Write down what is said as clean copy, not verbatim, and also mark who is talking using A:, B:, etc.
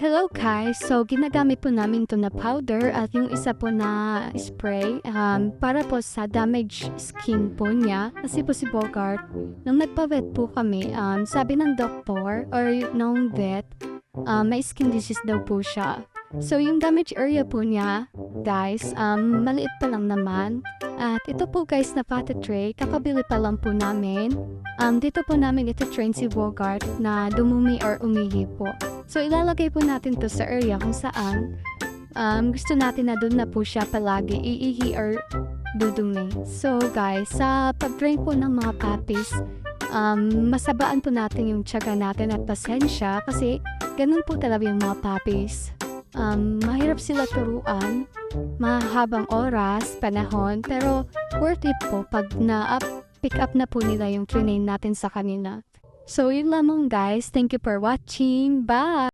A: Hello guys! So, ginagamit po namin to na powder at yung isa po na spray para po sa damaged skin po niya. Kasi po si Bogart, nung nagpa-vet po kami, sabi ng doktor or ng vet, may skin disease daw po siya. So, yung damage area po niya, guys, maliit pa lang naman. At ito po guys na pati tray, kakabili pa lang po namin. Dito po namin ito train si Bogart na dumumi or umihi po. So, ilalagay po natin to sa area kung saan gusto natin na doon na po siya palagi iihi or dudumi. So, guys, sa pag-train po ng mga puppies, masabaan po natin yung tiyaga natin at pasensya kasi ganun po talaga yung mga puppies. Mahirap sila turuan, mahabang oras, panahon, pero worth it po pag pick up na po nila yung trinain natin sa kanila. So, yun lamang guys. Thank you for watching. Bye!